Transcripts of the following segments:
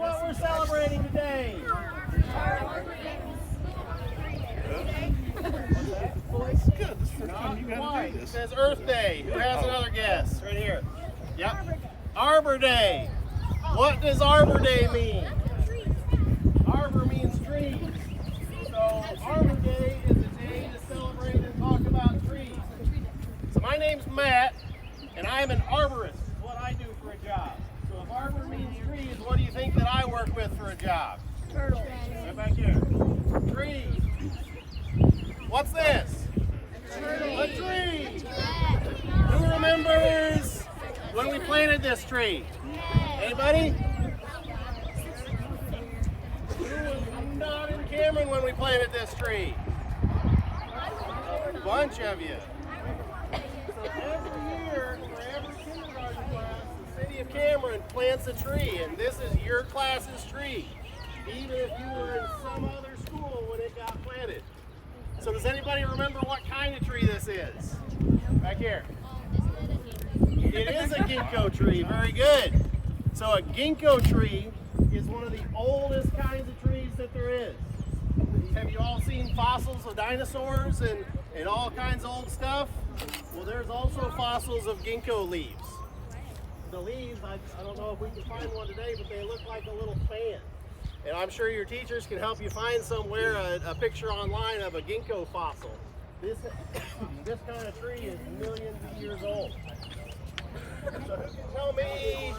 what we're celebrating today? It's good. This is the first time you got to do It this. says Earth Day. Who has another guess? Right here. Yep. Arbor Day. What does Arbor Day mean? Arbor means trees. So Arbor Day is a day to celebrate and talk about trees. So my name's Matt, and I'm an arborist. Is what I do for a job. So if arbor means trees, what do you think that I work with for a job? Turtle. Right back here. Trees. What's this? A tree. Who remembers when we planted this tree? Anybody? Who was not in Cameron when we planted this tree? A bunch of you. So every year, for every kindergarten class, the city of Cameron plants a tree, and this is your class's tree, even if you were in some other school when it got planted. So does anybody remember what kind of tree this is? Back here. It is a ginkgo tree. Very good. So a ginkgo tree is one of the oldest kinds of trees that there is. Have you all seen fossils of dinosaurs and all kinds of old stuff? Well, there's also fossils of ginkgo leaves. The leaves, I don't know if we can find one today, but they look like a little fan. And I'm sure your teachers can help you find somewhere a picture online of a ginkgo fossil. This kind of tree is millions of years old. So who can tell me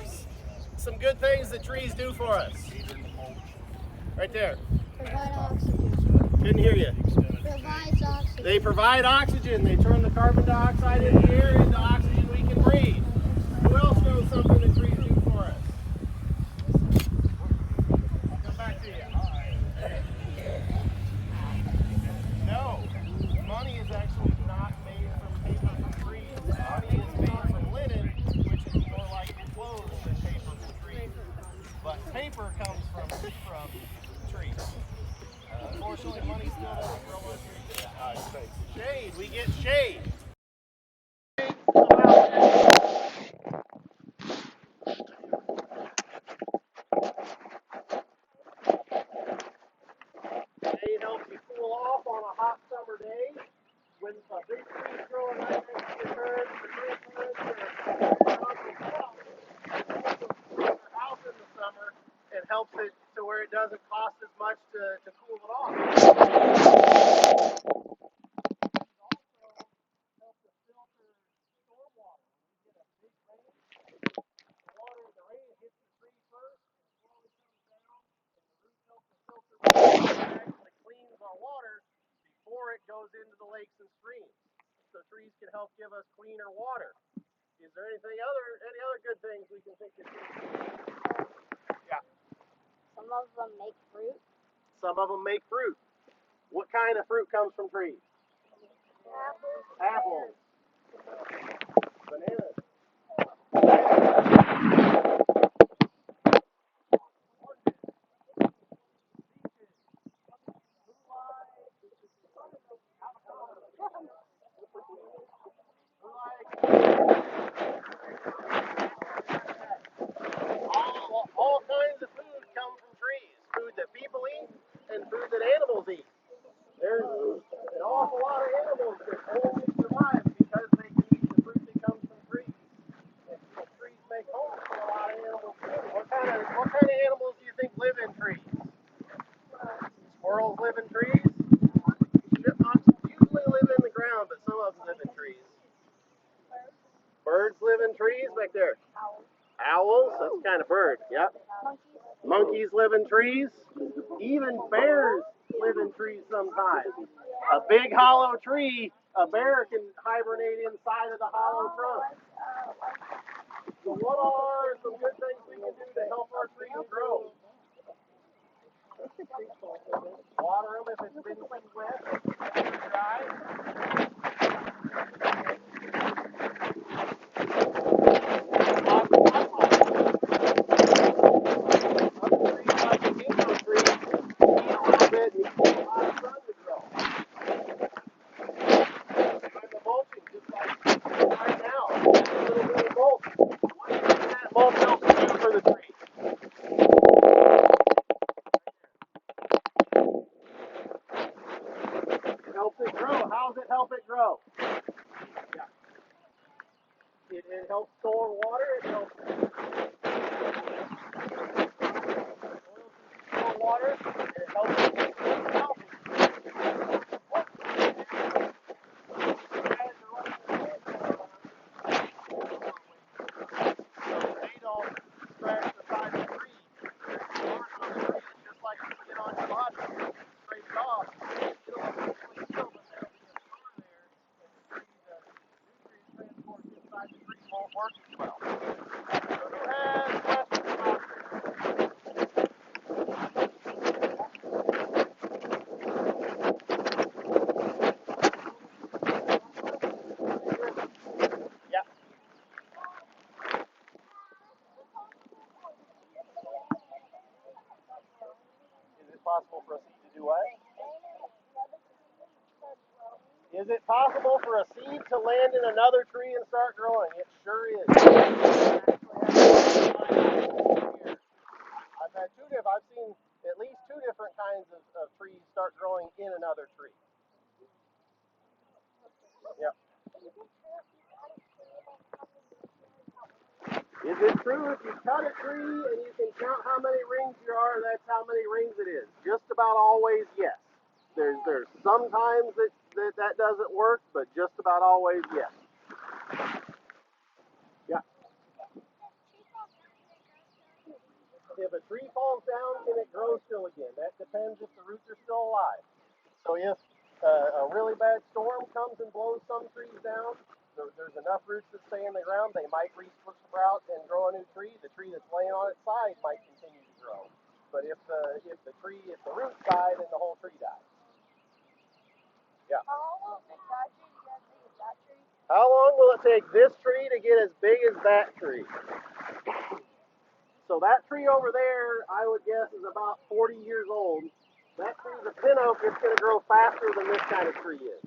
some good things that trees do for us? Right there. Provide oxygen. Couldn't hear you. Provides oxygen. They provide oxygen. They turn the carbon dioxide in the air into oxygen we can breathe. Who else knows something that trees do for us? I'll come back to you. No, money is actually not made from paper from trees. Money is made from linen, which is more like clothes than paper from trees. But paper comes from trees. Unfortunately, money still doesn't grow on trees. Shade, we get shade. Shade helps you cool off on a hot summer day. When a big tree's growing right next to your curb, your house in the summer, it helps it to where it doesn't cost as much to cool it off. Actually cleans our water before it goes into the lakes and streams. So trees can help give us cleaner water. Is there any other good things we can think of? Yeah. Some of them make fruit. Some of them make fruit. What kind of fruit comes from trees? Apples. Bananas. All kinds of food come from trees. Food that people eat and food that animals eat. There's an awful lot of animals that only survive because they can eat the fruit that comes from trees. And trees make homes for a lot of animals too. What kind of animals do you think live in trees? Squirrels live in trees? Chipmunks usually live in the ground, but some of them live in trees. Birds live in trees back there. Owls, that's kind of bird, yep. Monkeys live in trees. Even bears live in trees sometimes. A big hollow tree, a bear can hibernate inside of the hollow trunk. So what are some good things we can do to help our trees grow? Water them if it's been too wet, dry. Mulch helps you for the tree. possible for a seed to do what? Is it possible for a seed to land in another tree and start growing? It sure is. I've seen at least two different kinds of trees start growing in another tree. Yep. Is it true if you cut a tree and you can count how many rings there are, that's how many rings it is? Just about always, yes. There's some times that doesn't work, but just about always, yes. Yeah. If a tree falls down, can it grow still again? That depends if the roots are still alive. So if a really bad storm comes and blows some trees down, there's enough roots that stay in the ground, they might resprout and grow a new tree. The tree that's laying on its side might continue to grow. But if the roots die, then the whole tree dies. Yeah. How long will it take this tree to get as big as that tree? So that tree over there, I would guess, is about 40 years old. That tree is a pin oak. It's going to grow faster than this kind of tree is.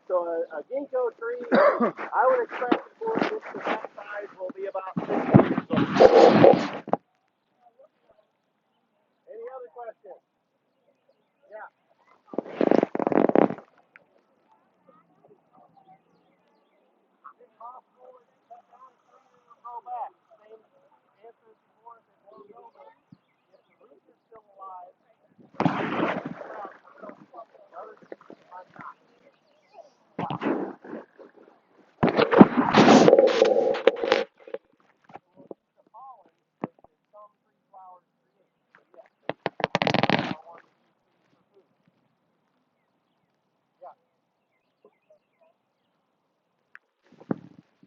So a ginkgo tree, I would expect before it gets to that size will be about 60 years old. Any other questions? Yeah. Is it possible that you cut down a tree and it'll grow back? Same answer as before. If the roots are still alive,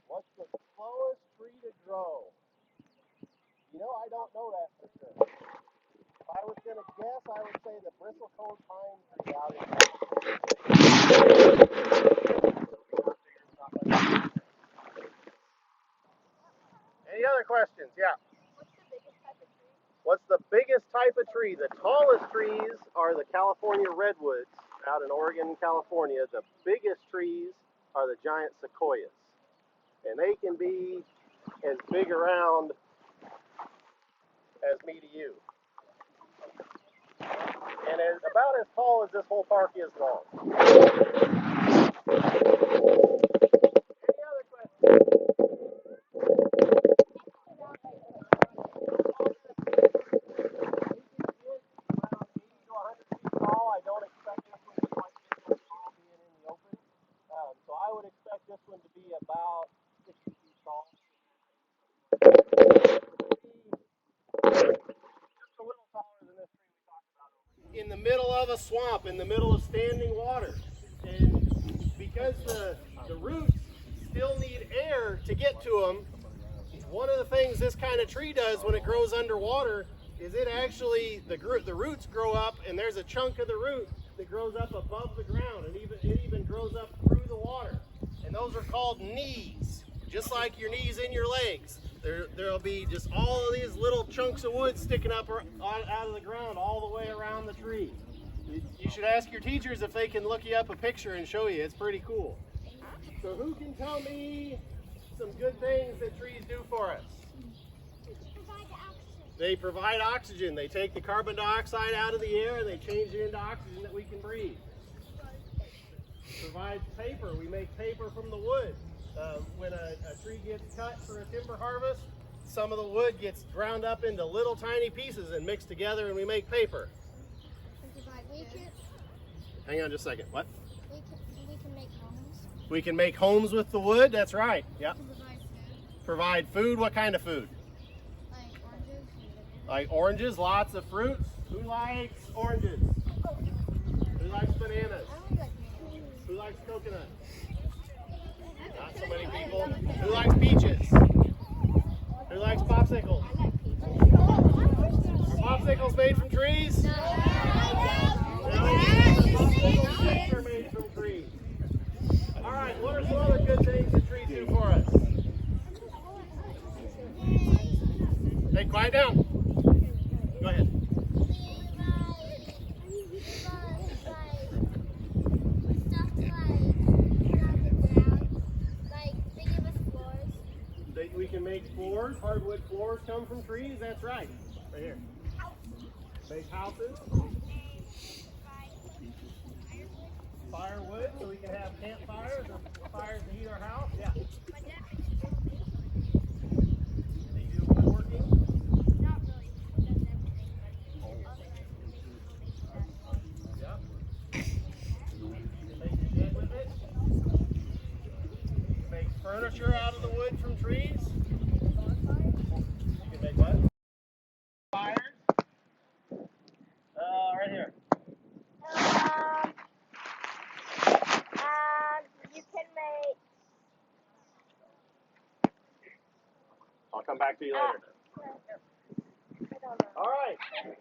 what's the slowest tree to grow? You know, I don't know that for sure. If I was going to guess, I would say the bristlecone pine tree out in Any other questions? Yeah. What's the biggest type of tree? The tallest trees are the California redwoods out in Oregon and California. The biggest trees are the giant sequoias. And they can be as big around as me to you. And about as tall as this whole park is long. Any other questions? I don't expect this one to be quite this tall being in the open. So I would expect this one to be about 60 feet tall. Just a little taller than this tree we talked about over here. In the middle of a swamp, in the middle of standing water. And because the roots still need air to get to them, one of the things this kind of tree does when it grows underwater is it actually, the roots grow up, and there's a chunk of the root that grows up above the ground, and it even grows up through the water. And those are called knees, just like your knees in your legs. There'll be just all of these little chunks of wood sticking up out of the ground all the way around the tree. You should ask your teachers if they can look you up a picture and show you. It's pretty cool. So who can tell me some good things that trees do for us? They provide oxygen. They take the carbon dioxide out of the air and they change it into oxygen that we can breathe. Provides paper. We make paper from the wood. When a tree gets cut for a timber harvest, some of the wood gets ground up into little tiny pieces and mixed together and we make paper. Hang on just a second. What? We can make homes. We can make homes with the wood. That's right. Yep. Provide food. What kind of food? Like oranges. Like oranges, lots of fruits. Who likes oranges? Who likes bananas? Who likes coconut? Not so many people. Who likes peaches? Who likes popsicles? Are popsicles made from trees? No. Popsicles are made from trees. All right, what are some other good things that trees do for us? Hey, quiet down. Go ahead. We can make floors. Hardwood floors come from trees. That's right. Right here. Make houses. Firewood, so we can have campfires or fires to heat our house. Yeah. They do woodworking. Not really. He does everything. Yeah. You can make a shed with it. You can make furniture out of the wood from trees. You can make what? Fires. Right here. You can make. I'll come back to you later. I don't know. All right.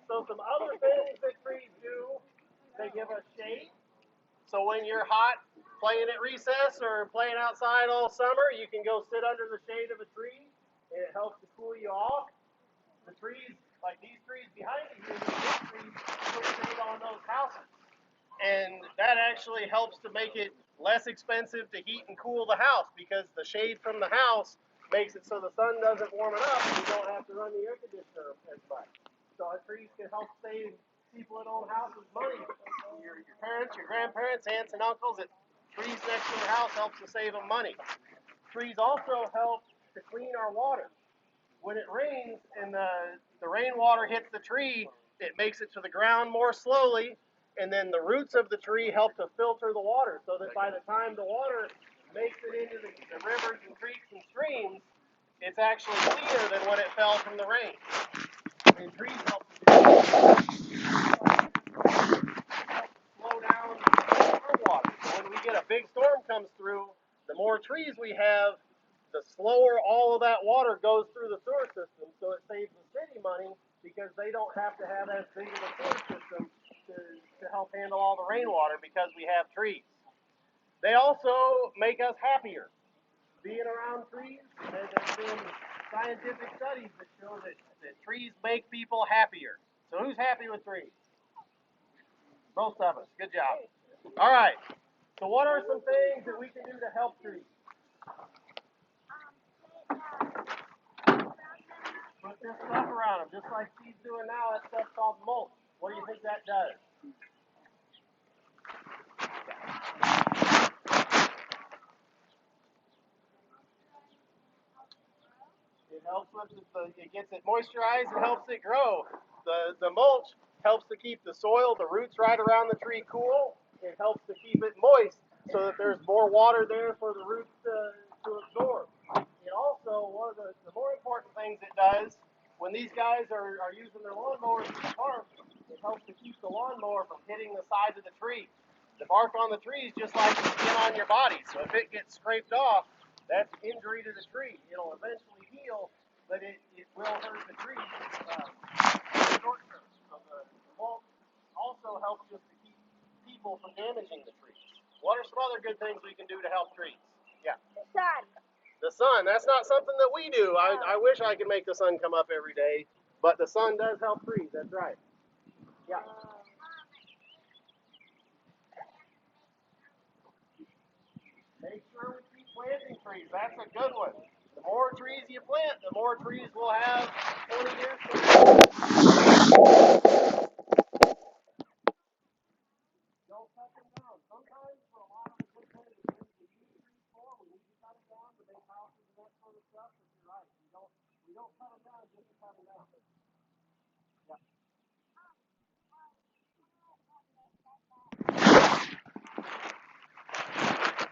So some other things that trees do, they give us shade. So when you're hot playing at recess or playing outside all summer, you can go sit under the shade of a tree, and it helps to cool you off. The trees, like these trees behind you here, these big trees, put shade on those houses. And that actually helps to make it less expensive to heat and cool the house because the shade from the house makes it so the sun doesn't warm it up and you don't have to run the air conditioner as much. So trees can help save people that own houses money. Your parents, your grandparents, aunts and uncles, trees next to their house helps to save them money. Trees also help to clean our water. When it rains and the rainwater hits the tree, it makes it to the ground more slowly, and then the roots of the tree help to filter the water so that by the time the water makes it into the rivers and creeks and streams, it's actually cleaner than when it fell from the rain. And trees help to do that. Slow down storm water. So when we get a big storm comes through, the more trees we have, the slower all of that water goes through the sewer system, so it saves the city money because they don't have to have as big of a sewer system to help handle all the rainwater because we have trees. They also make us happier. Being around trees, there's been scientific studies that show that trees make people happier. So who's happy with trees? Most of us. Good job. All right. So what are some things that we can do to help trees? Put this stuff around them, just like she's doing now. That stuff's called mulch. What do you think that does? It helps with it gets it moisturized and helps it grow. The mulch helps to keep the soil, the roots right around the tree cool. It helps to keep it moist so that there's more water there for the roots to absorb. It also, one of the more important things it does, when these guys are using their lawnmowers in the park, it helps to keep the lawnmower from hitting the sides of the tree. The bark on the tree is just like the skin on your body, so if it gets scraped off, that's injury to the tree. It'll eventually heal, but it will hurt the tree short term. So the mulch also helps just to keep people from damaging the trees. What are some other good things we can do to help trees? Yeah. The sun. The sun, that's not something that we do. I wish I could make the sun come up every day, but the sun does help trees, that's right. Yeah. Make sure we keep planting trees. That's a good one. The more trees you plant, the more trees we'll have 20 years from now. Don't cut them down. Sometimes for a lot of the good things that we use trees for, we need to cut them down to make houses and that sort of stuff, but you're right. We don't cut them down just to cut them down. Yeah.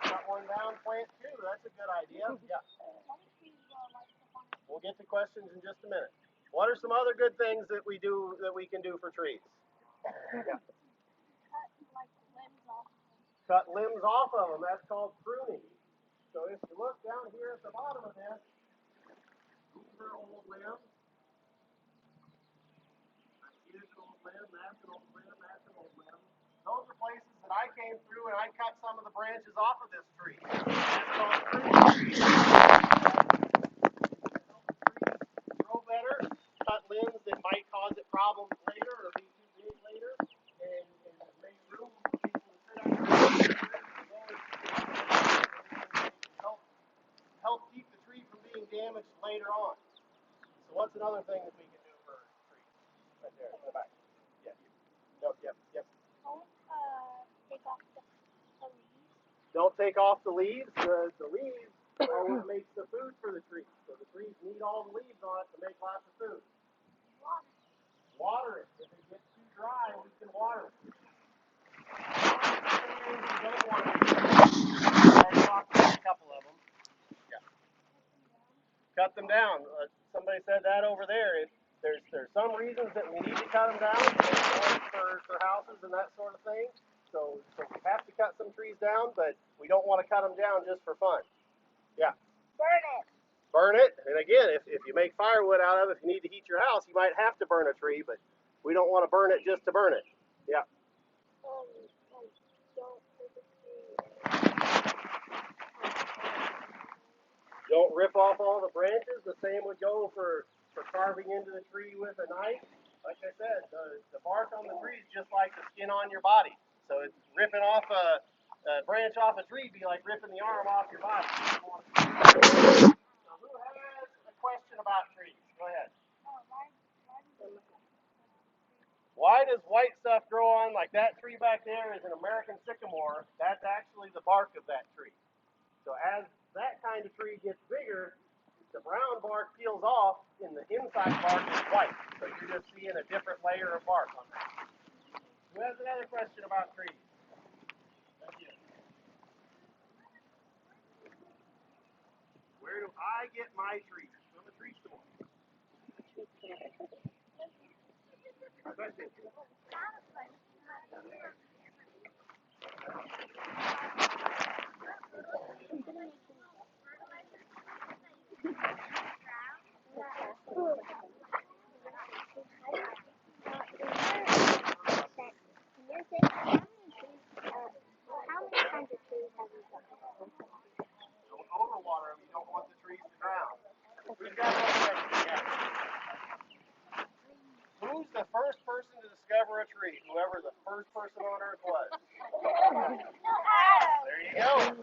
Cut one down, plant two. That's a good idea. Yeah. We'll get to questions in just a minute. What are some other good things that we can do for trees? Yeah. Cut limbs off of them. That's called pruning. So if you look down here at the bottom of this, these are old limbs. Here's an old limb, that's an old limb, that's an old limb. Those are places that I came through and I cut some of the branches off of this tree. That's called pruning. Grow better, cut limbs that might cause it problems later or be too big later, and make room for people to sit under. Help keep the tree from being damaged another thing that we can do for trees. Right there, in the back. Yeah. Yep. Take off the leaves. Don't take off the leaves. The leaves are what makes the food for the trees. So the trees need all the leaves on it to make lots of food. Water it. If it gets too dry, we can water it. You don't want to do. I already talked about a couple of them. Yeah. Cut them down. Somebody said that over there. There's some reasons that we need to cut them down for houses and that sort of thing. So we have to cut some trees down, but we don't want to cut them down just for fun. Yeah. Burn it. Burn it. And again, if you make firewood out of it, if you need to heat your house, you might have to burn a tree, but we don't want to burn it just to burn it. Yeah. Don't rip off all the branches. The same would go for carving into the tree with a knife. Like I said, the bark on the tree is just like the skin on your body. So it's ripping off a branch off a tree be like ripping the arm off your body. So who has a question about trees? Go ahead. Why does white stuff grow on, like that tree back there is an American sycamore? That's actually the bark of that tree. So as that kind of tree gets bigger, the brown bark peels off and the inside bark is white. So you're just seeing a different layer of bark on that. Who has another question about trees? Thank you. Where do I get my trees? From a tree store. Question. How many kinds of trees have you got? Don't overwater them. You don't want the trees to drown. We've got another question. Yeah. Who's the first person to discover a tree? Whoever the first person on Earth was. There you go.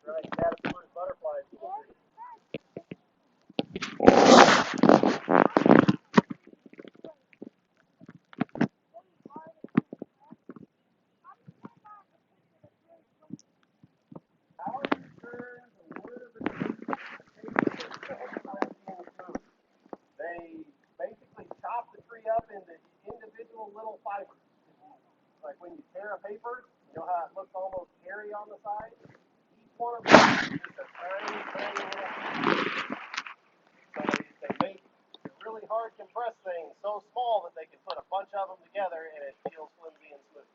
Right, caterpillars, butterflies. How do you turn the wood of the tree into food? They basically chop the tree up into individual little fibers. Like when you tear a paper, you know how it looks almost hairy on the side? Each one of them is just a tiny little piece. So they make really hard compressed things so small that they can put a bunch of them together and it feels flimsy and smooth.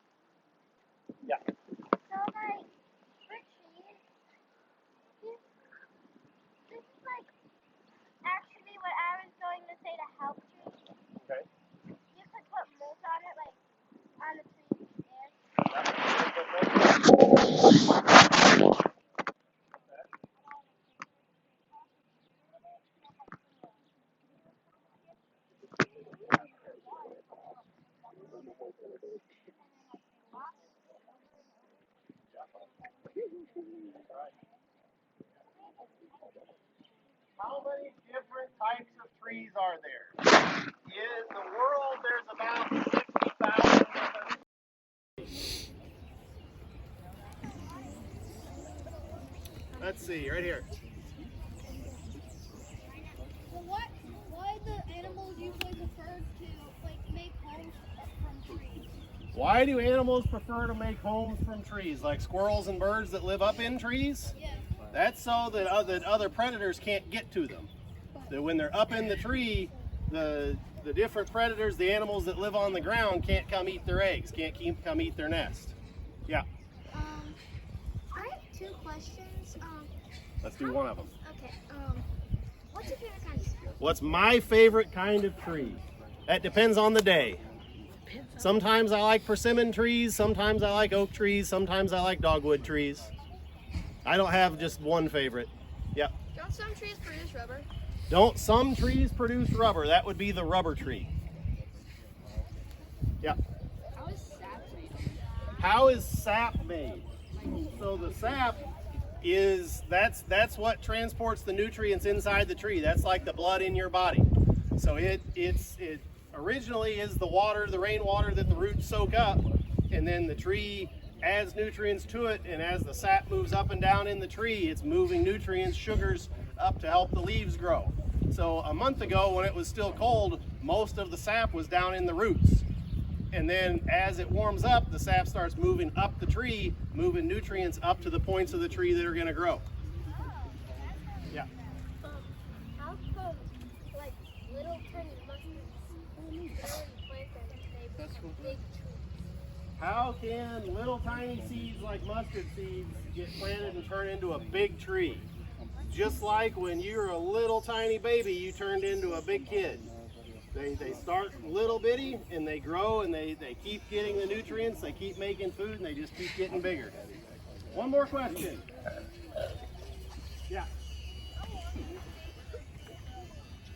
Yeah. So, like, for trees, this is like actually what I was going to say to help trees. Okay. You could put mold on it, like on the trees there. How many different types of trees are there? In the world, there's about 60,000 different. Let's see, right here. Well, why the animals usually prefer to make homes from trees? Why do animals prefer to make homes from trees, like squirrels and birds that live up in trees? Yeah. That's so that other predators can't get to them. That when they're up in the tree, the different predators, the animals that live on the ground, can't come eat their eggs, can't come eat their nest. Yeah. I have two questions. Let's do one of them. Okay. What's your favorite kind of tree? What's my favorite kind of tree? That depends on the day. Sometimes I like persimmon trees, sometimes I like oak trees, sometimes I like dogwood trees. I don't have just one favorite. Yep. Don't some trees produce rubber? Some trees produce rubber. That would be the rubber tree. Yeah. How is sap made? How is sap made? So the sap is that's what transports the nutrients inside the tree. That's like the blood in your body. So it originally is the water, the rainwater that the roots soak up, and then the tree adds nutrients to it, and as the sap moves up and down in the tree, it's moving nutrients, sugars up to help the leaves grow. So a month ago when it was still cold, most of the sap was down in the roots. And then as it warms up, the sap starts moving up the tree, moving nutrients up to the points of the tree that are going to grow. Yeah. How come, like, little tiny mustards plant and they become big trees? How can little tiny seeds like mustard seeds get planted and turn into a big tree? Just like when you're a little tiny baby, you turned into a big kid. They start little bitty and they grow and they keep getting the nutrients, they keep making food, and they just keep getting bigger. One more question. Yeah.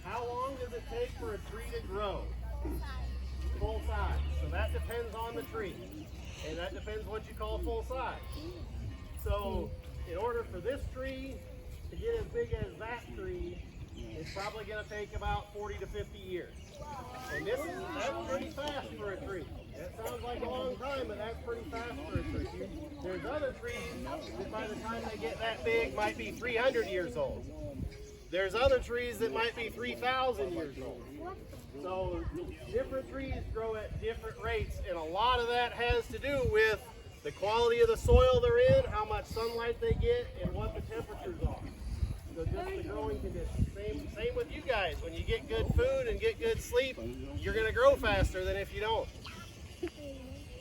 How long does it take for a tree to grow? Full size. So that depends on the tree. And that depends what you call full size. So in order for this tree to get as big as that tree, it's probably going to take about 40 to 50 years. And that's pretty fast for a tree. That sounds like a long time, but that's pretty fast for a tree. There's other trees that by the time they get that big might be 300 years old. There's other trees that might be 3,000 years old. So different trees grow at different rates, and a lot of that has to do with the quality of the soil they're in, how much sunlight they get, and what the temperatures are. So just the growing conditions. Same with you guys. When you get good food and get good sleep, you're going to grow faster than if you don't.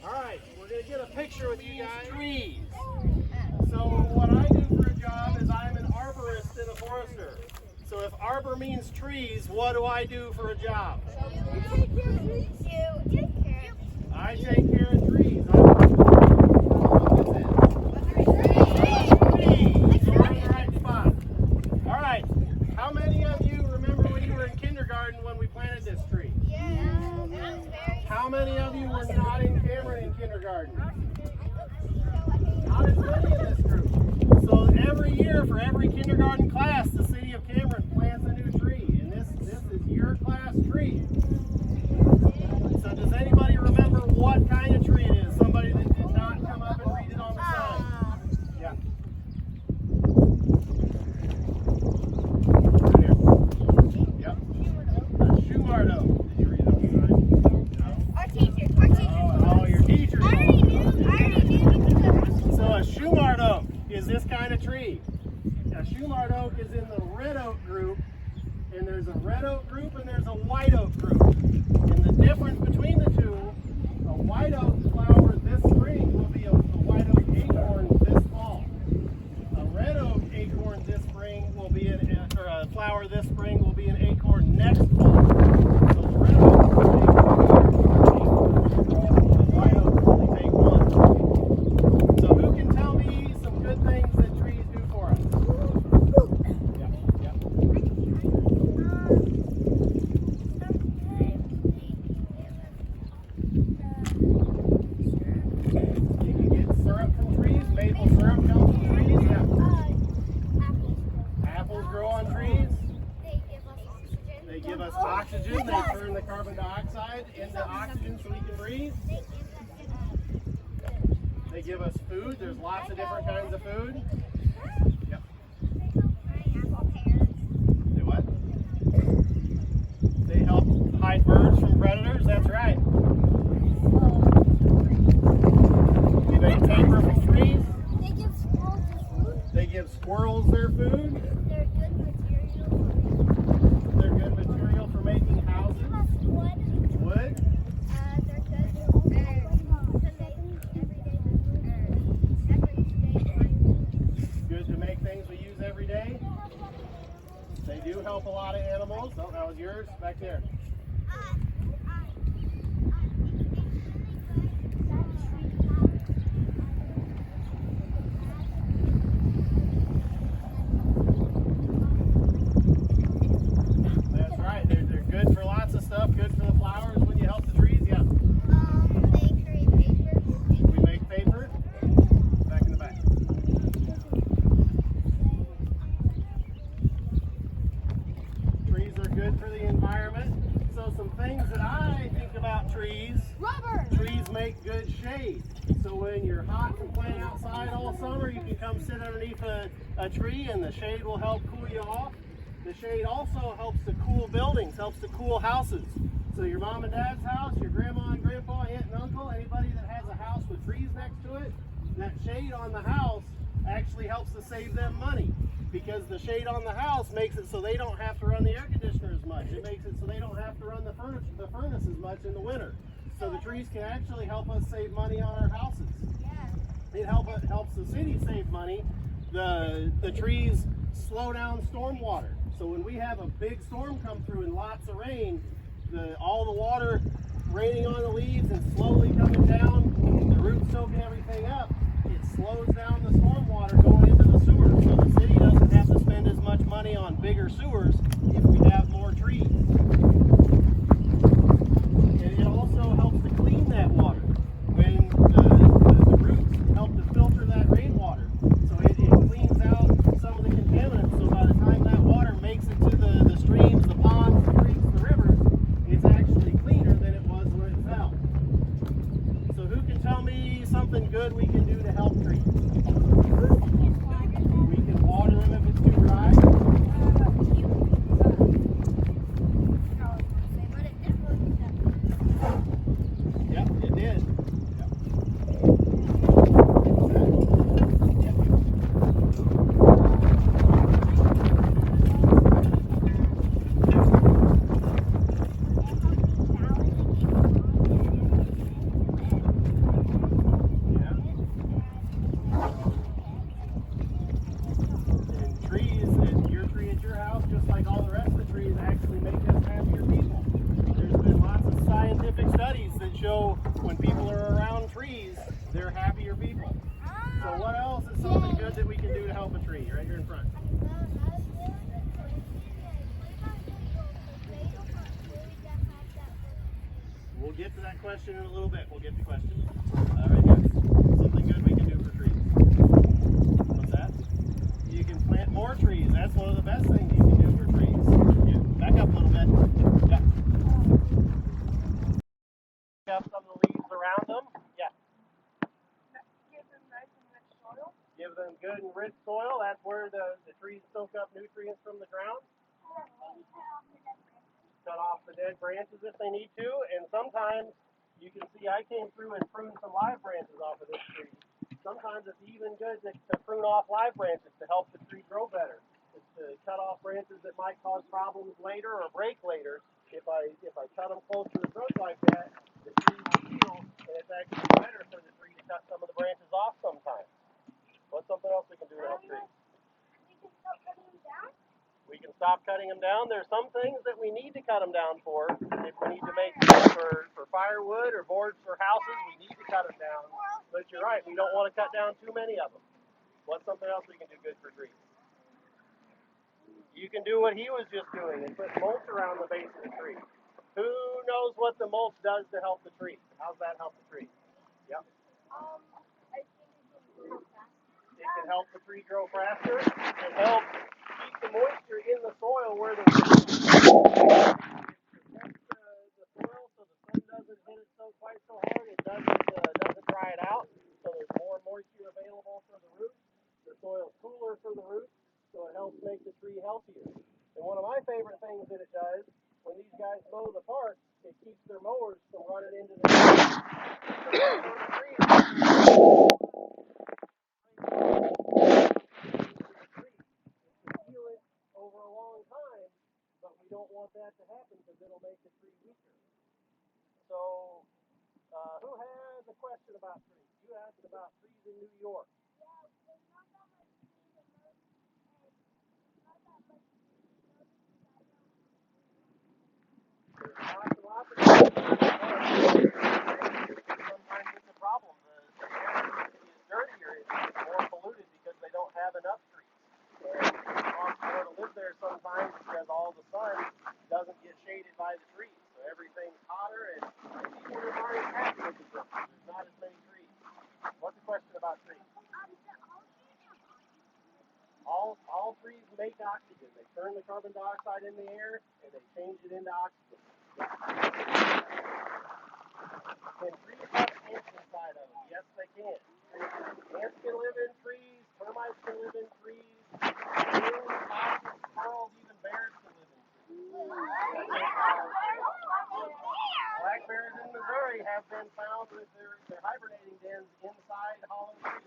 All right, we're going to get a picture with you guys. Trees. So what I do for a job is I'm an arborist and a forester. So if arbor means trees, what do I do for a job? You take care of trees? You take care of I take care of trees. How many of you remember when you were in kindergarten when we planted this tree? How many of you were not in Cameron in kindergarten? Not as many in this group. So every year for every kindergarten class, the city of Cameron plants a new tree. And this is your class tree. So does anybody remember what kind of tree it is? Somebody that did not come up and read it on the sign. Yeah. Yep. A shoemart oak. Did you read it on the sign? Our teacher. Oh, your teacher. I already knew. So a shoemart oak is this kind of tree. A shoemart oak is in the red oak group, and there's a red oak group and there's a white oak group. And the difference between the two, a white oak flower this spring will be a white oak acorn this fall. A red oak acorn this spring will be or a flower this spring will be an acorn next fall. So the red oak will take 2 years. The white oak will only take 1. So who can tell me some good things that trees do for us? Yeah. You can get syrup from trees. Maple syrup comes from trees. Yeah. Apples grow on trees. They give us oxygen. They turn the carbon dioxide into oxygen so we can breathe. They give us food. There's lots of different kinds of food. Yep. They what? They help hide birds from predators. That's right. We make paper from trees. They give squirrels their food. They give squirrels their food. They're good material. They're good material for making houses. Give us wood. Wood. They're good. Good to make things we use every day. They do help a lot of animals. Oh, that was yours back there. environment. So some things that I think about trees. Rubber. Trees make good shade. So when you're hot and playing outside all summer, you can come sit underneath a tree and the shade will help cool you off. The shade also helps to cool buildings, helps to cool houses. So your mom and dad's house, your grandma and grandpa, aunt and uncle, anybody that has a house with trees next to it, that shade on the house actually helps to save them money, because the shade on the house makes it so they don't have to run the air conditioner as much. It makes it so they don't have to run the furnace as much in the winter. So the trees can actually help us save money on our houses. It helps the city save money. The trees slow down stormwater. So when we have a big storm come through and lots of rain, all the water raining on the leaves and slowly coming down, the roots soaking everything up, it slows down the stormwater going into the sewers. So the city doesn't have to spend as much money on bigger sewers if we have more trees. And it also helps to clean that water when the roots help to filter that rainwater. So it cleans out some of the contaminants. So by the time that water makes it to the streams, the ponds, the creeks, the rivers, it's actually cleaner than it was when it fell. So who can tell me something good we can do to help trees? We can water them if it's too dry. Yep, it did. Show when people are around trees, they're happier people. So what else is something good that we can do to help a tree? Right here in front. We'll get to that question in a little bit. We'll get to questions. All right, yes. Something good we can do for trees. What's that? You can plant more trees. That's one of the best things you can do for trees. Yeah. Back up a little bit. Yeah. Up some of the leaves around them. Yeah. Give them nice and rich soil. Give them good and rich soil. That's where the trees soak up nutrients from the ground. Cut off the dead branches if they need to. And sometimes you can see I came through and pruned some live branches off of this tree. Sometimes it's even good to prune off live branches to help the tree grow better. It's to cut off branches that might cause problems later or break later. If I cut them close to the trunk like that, the tree will heal, and it's actually better for the tree to cut some of the branches off sometimes. What's something else we can do to help trees? We can stop cutting them down. We can stop cutting them down. There's some things that we need to cut them down for. If we need to make for firewood or boards for houses, we need to cut them down. But you're right, we don't want to cut down too many of them. What's something else we can do good for trees? You can do what he was just doing and put mulch around the base of the tree. Who knows what the mulch does to help the tree? How's that help the tree? Yep. I think it can grow faster. It can help the tree grow faster. It helps keep the moisture in the soil where the roots protect the soil so the sun doesn't hit it quite so hard. It doesn't dry it out. So there's more moisture available for the roots. The soil's cooler for the roots, so it helps make the tree healthier. And one of my favorite things that it does, when these guys mow the park, it keeps their mowers from running into the trees. Heal it over a long time, but we don't want that to happen because it'll make the tree weaker. So, who has a question about trees? You asked about trees in New York. There's lots and lots of trees. Sometimes it's a problem. The air is dirtier, it's more polluted because they don't have enough trees. And it's hard to live there sometimes because all the sun doesn't get shaded by the trees. So everything's hotter and people are already happy with the trees. There's not as many trees. What's the question about trees? All trees make oxygen. They turn the carbon dioxide in the air and they change it into oxygen. Can trees have ants inside of them? Yes, they can. Ants can live in trees. Termites can live in trees. Owls, foxes, squirrels, even bears can live in trees. Black bears in Missouri have been found with their hibernating dens inside hollow trees.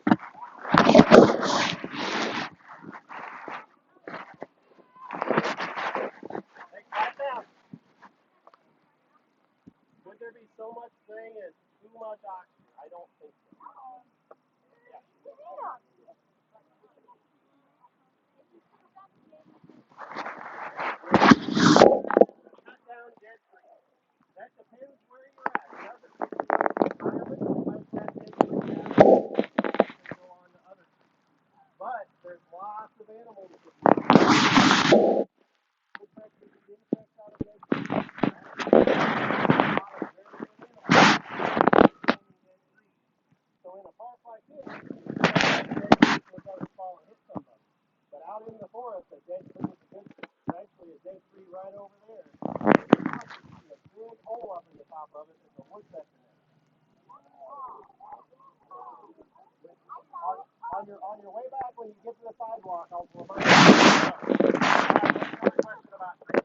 Hey, quiet down. Could there be so much thing as too much oxygen? I don't think so. Cut down dead trees. That depends where you're at. Another environment, let that dead tree down and go on to other trees. But there's lots of animals that do that. Insects that eat insects out of dead trees. So in a park like this, those others fall and hit somebody. But out in the forest, a dead tree is a good tree. There's actually a dead tree right over there. See a big hole up in the top of it. There's a woodpecker in it. On your way back, when you get to the sidewalk, I'll remind you. Another question about trees.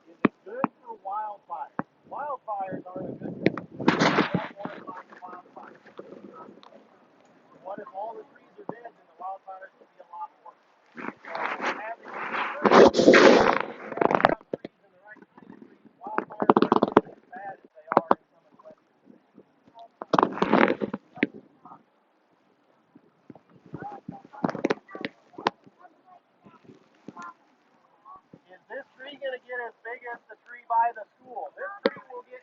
Is it good for wildfires? Wildfires aren't a good thing. You don't want to find wildfires. What if all the trees are dead, then the wildfires would be a lot worse. So having trees and the right kind of trees, wildfires aren't as bad as they are in some of the western states. Is this tree going to get as big as the tree by the school? This tree will get.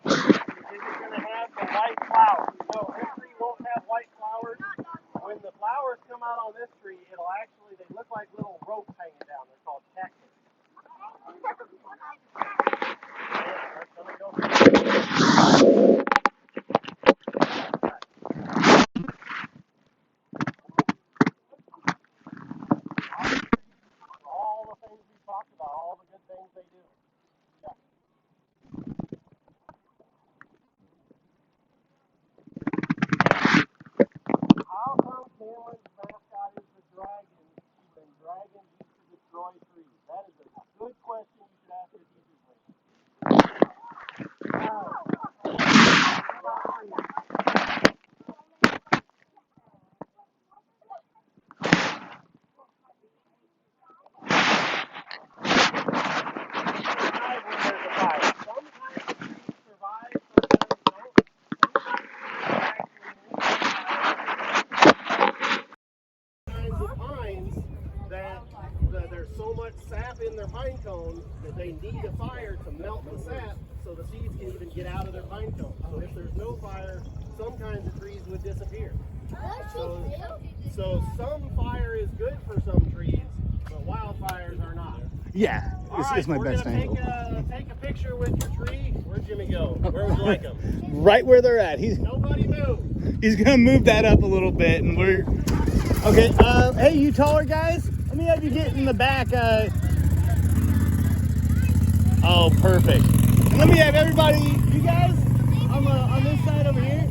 Is it going to have the white flowers? No, this tree won't have white flowers. When the flowers come out on this tree, it'll actually, they look like little ropes hanging down. They're called cactus. All the things we talked about, all the good things they do. Yeah. How come Cameron's mascot is the dragon when dragons used to destroy trees? That is a good question you should ask your teachers later. There's so much sap in their pine cone that they need a fire to melt the sap so the seeds can even get out of their pine cone. So if there's no fire, some kinds of trees would disappear. So some fire is good for some trees, but wildfires are not. Yeah, it's my best angle. Take a picture with your tree. Where'd Jimmy go? Where would you like him? Right where they're at. Nobody move. He's gonna move that up a little bit, and we're okay. Hey, you taller guys, let me have you get in the back. Oh, perfect. And let me have everybody. You guys on this side over here.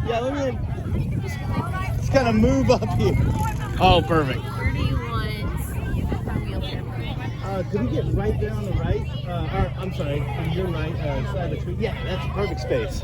Yeah, let me just kind of move up here. Oh, perfect. Where do you want a wheelchair? Could we get right there on the right? I'm sorry, on your right side of the tree? Yeah, that's a perfect space.